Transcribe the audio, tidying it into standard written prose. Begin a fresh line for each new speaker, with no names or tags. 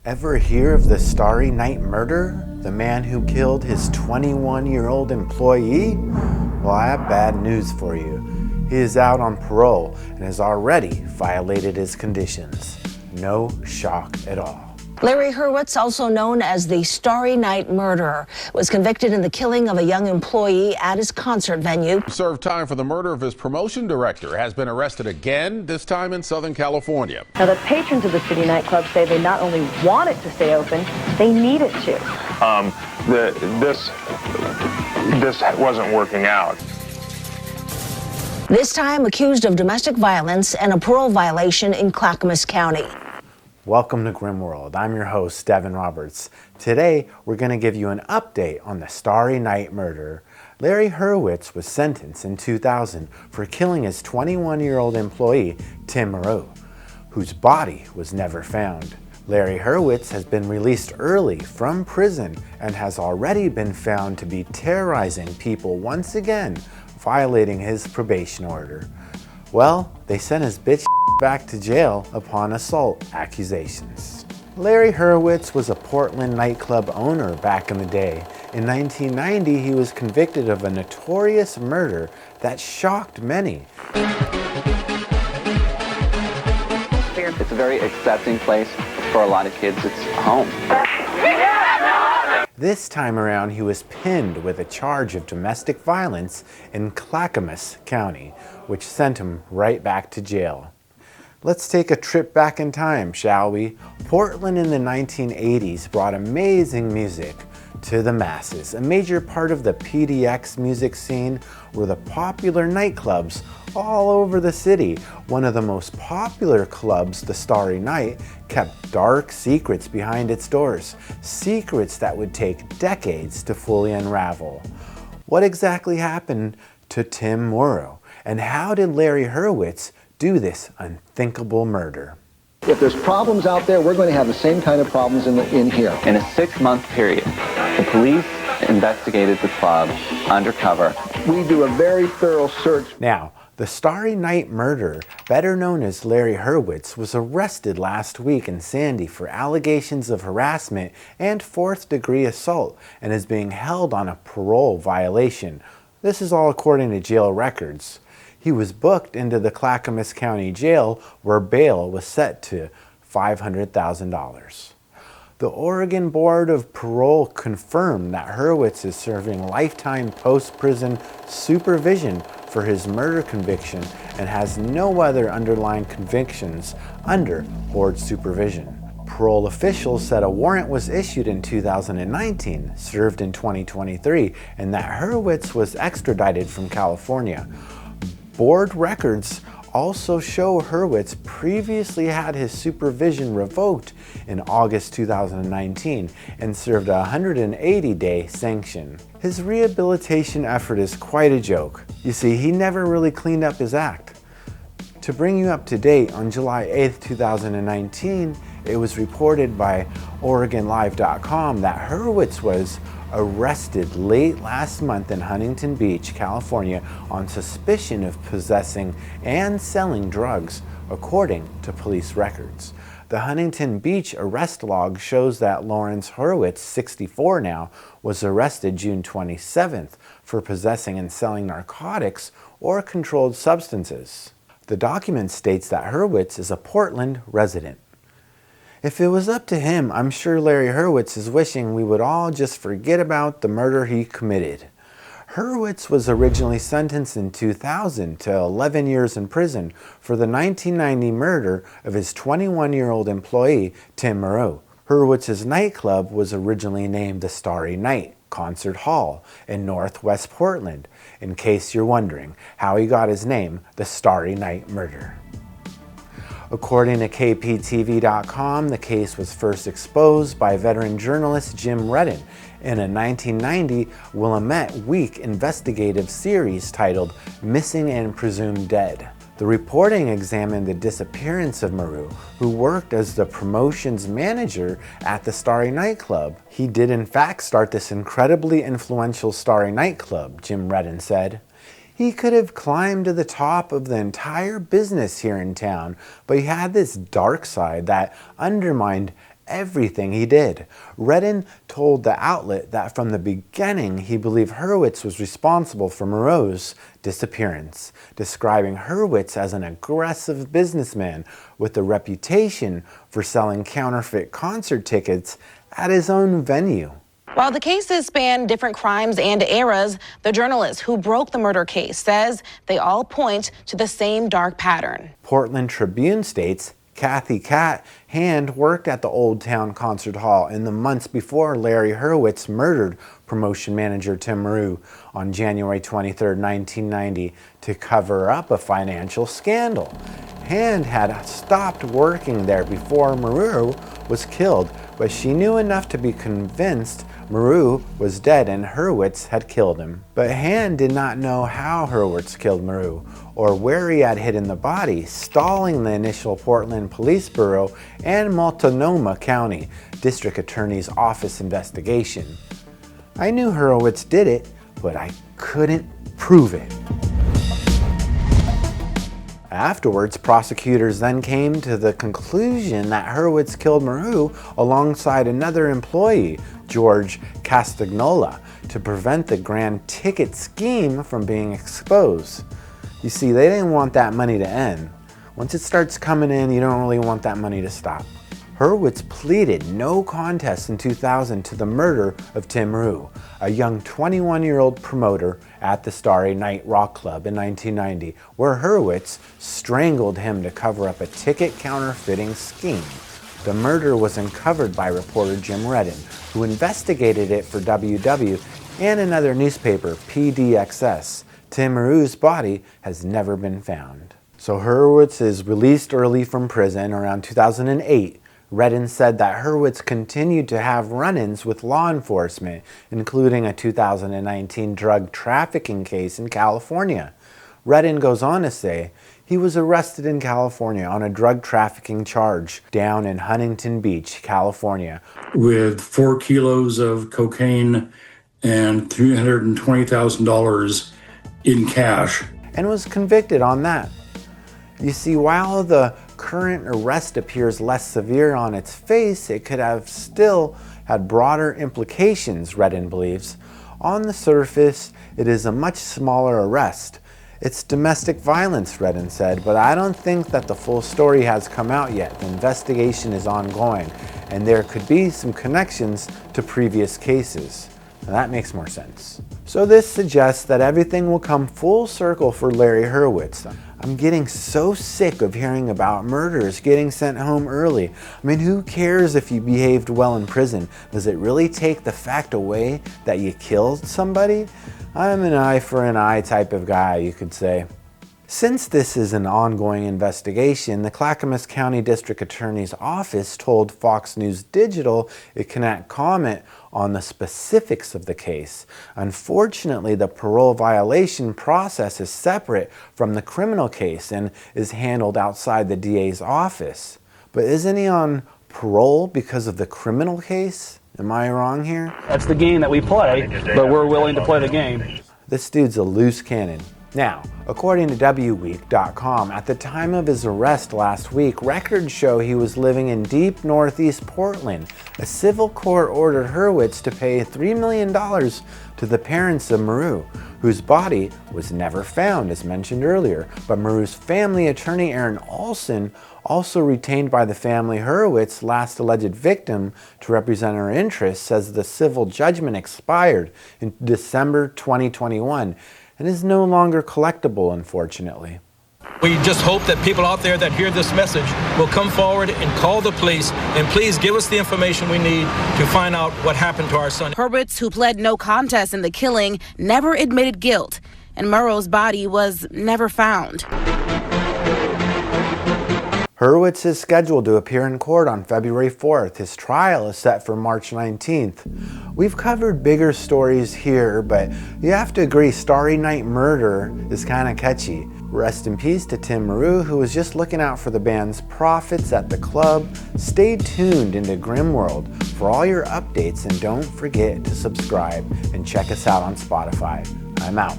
Ever hear of the Starry Night murder? The man who killed his 21-year-old employee? Well, I have bad news for you. He is out on parole and has already violated his conditions. No shock at all.
Larry Hurwitz, also known as the Starry Night murderer, was convicted in the killing of a young employee at his concert venue.
Served time for the murder of his promotion director, has been arrested again, this time in Southern California.
Now, the patrons of the city nightclub say they not only want it to stay open, they need it to.
This wasn't working out.
This time accused of domestic violence and a parole violation in Clackamas County.
Welcome to Grim World. I'm your host, Devin Roberts. Today, we're going to give you an update on the Starry Night murder. Larry Hurwitz was sentenced in 2000 for killing his 21-year-old employee, Tim Moreau, whose body was never found. Larry Hurwitz has been released early from prison and has already been found to be terrorizing people once again, violating his probation order. Well, they sent his bitch back to jail upon assault accusations. Larry Hurwitz was a Portland nightclub owner back in the day. In 1990, he was convicted of a notorious murder that shocked many.
It's a very accepting place for a lot of kids. It's home.
This time around, he was pinned with a charge of domestic violence in Clackamas County, which sent him right back to jail. Let's take a trip back in time, shall we? Portland in the 1980s brought amazing music to the masses. A major part of the PDX music scene were the popular nightclubs all over the city. One of the most popular clubs, the Starry Night, kept dark secrets behind its doors. Secrets that would take decades to fully unravel. What exactly happened to Tim Moreau? And how did Larry Hurwitz do this unthinkable murder?
If there's problems out there, we're going to have the same kind of problems in here.
In a 6-month period, the police investigated the club undercover.
We do a very thorough search.
Now, the Starry Night murderer, better known as Larry Hurwitz, was arrested last week in Sandy for allegations of harassment and 4th-degree assault and is being held on a parole violation. This is all according to jail records. He was booked into the Clackamas County Jail where bail was set to $500,000. The Oregon Board of Parole confirmed that Hurwitz is serving lifetime post-prison supervision for his murder conviction and has no other underlying convictions under board supervision. Parole officials said a warrant was issued in 2019, served in 2023, and that Hurwitz was extradited from California. Board records also show Hurwitz previously had his supervision revoked in August 2019 and served a 180-day sanction. His rehabilitation effort is quite a joke. You see, he never really cleaned up his act. To bring you up to date, on July 8, 2019, it was reported by OregonLive.com that Hurwitz was arrested late last month in Huntington Beach, California on suspicion of possessing and selling drugs, according to police records. The Huntington Beach arrest log shows that Lawrence Hurwitz, 64 now, was arrested June 27th for possessing and selling narcotics or controlled substances. The document states that Hurwitz is a Portland resident. If it was up to him, I'm sure Larry Hurwitz is wishing we would all just forget about the murder he committed. Hurwitz was originally sentenced in 2000 to 11 years in prison for the 1990 murder of his 21-year-old employee, Tim Moreau. Hurwitz's nightclub was originally named the Starry Night Concert Hall in Northwest Portland, in case you're wondering how he got his name, the Starry Night Murder. According to KPTV.com, the case was first exposed by veteran journalist Jim Redden in a 1990 Willamette Week investigative series titled Missing and Presumed Dead. The reporting examined the disappearance of Moreau, who worked as the promotions manager at the Starry nightclub. He did in fact start this incredibly influential Starry nightclub, Jim Redden said. He could have climbed to the top of the entire business here in town, but he had this dark side that undermined everything he did. Redden told the outlet that from the beginning he believed Hurwitz was responsible for Moreau's disappearance, describing Hurwitz as an aggressive businessman with a reputation for selling counterfeit concert tickets at his own venue.
While the cases span different crimes and eras, the journalist who broke the murder case says they all point to the same dark pattern.
Portland Tribune states Kathy Cat Hand worked at the Old Town Concert Hall in the months before Larry Hurwitz murdered promotion manager Tim Moreau on January 23, 1990, to cover up a financial scandal. Hand had stopped working there before Moreau was killed, but she knew enough to be convinced Moreau was dead and Hurwitz had killed him. But Hand did not know how Hurwitz killed Moreau or where he had hidden the body, stalling the initial Portland Police Bureau and Multnomah County District Attorney's Office investigation. I knew Hurwitz did it, but I couldn't prove it. Afterwards, prosecutors then came to the conclusion that Hurwitz killed Moreau alongside another employee, George Castagnola, to prevent the grand ticket scheme from being exposed. You see, they didn't want that money to end. Once it starts coming in, you don't really want that money to stop. Hurwitz pleaded no contest in 2000 to the murder of Tim Moreau, a young 21-year-old promoter at the Starry Night rock club in 1990, where Hurwitz strangled him to cover up a ticket counterfeiting scheme. The murder was uncovered by reporter Jim Redden, who investigated it for WW and another newspaper, PDXS. Tim Moreau's body has never been found. So Hurwitz is released early from prison around 2008. Redden said that Hurwitz continued to have run-ins with law enforcement, including a 2019 drug trafficking case in California. Redden goes on to say he was arrested in California on a drug trafficking charge down in Huntington Beach, California,
with 4 kilos of cocaine and $320,000 in cash,
and was convicted on that. You see, while the current arrest appears less severe on its face, it could have still had broader implications, Redden believes. On the surface, it is a much smaller arrest. It's domestic violence, Redden said, but I don't think that the full story has come out yet. The investigation is ongoing, and there could be some connections to previous cases. Now that makes more sense. So this suggests that everything will come full circle for Larry Hurwitz. I'm getting so sick of hearing about murderers getting sent home early. I mean, who cares if you behaved well in prison? Does it really take the fact away that you killed somebody? I'm an eye for an eye type of guy, you could say. Since this is an ongoing investigation, the Clackamas County District Attorney's Office told Fox News Digital it cannot comment on the specifics of the case. Unfortunately, the parole violation process is separate from the criminal case and is handled outside the DA's office. But isn't he on parole because of the criminal case? Am I wrong here?
That's the game that we play, but we're willing to play the game.
This dude's a loose cannon. Now, according to WWeek.com, at the time of his arrest last week, records show he was living in deep northeast Portland. A civil court ordered Hurwitz to pay $3 million to the parents of Moreau, whose body was never found, as mentioned earlier. But Moreau's family attorney, Aaron Olson, also retained by the family Hurwitz, last alleged victim, to represent her interests, says the civil judgment expired in December 2021. and is no longer collectible, unfortunately.
We just hope that people out there that hear this message will come forward and call the police, and please give us the information we need to find out what happened to our son.
Hurwitz, who pled no contest in the killing, never admitted guilt, and Moreau's body was never found.
Hurwitz is scheduled to appear in court on February 4th. His trial is set for March 19th. We've covered bigger stories here, but you have to agree Starry Night Murder is kind of catchy. Rest in peace to Tim Moreau, who was just looking out for the band's profits at the club. Stay tuned into Grim World for all your updates, and don't forget to subscribe and check us out on Spotify. I'm out.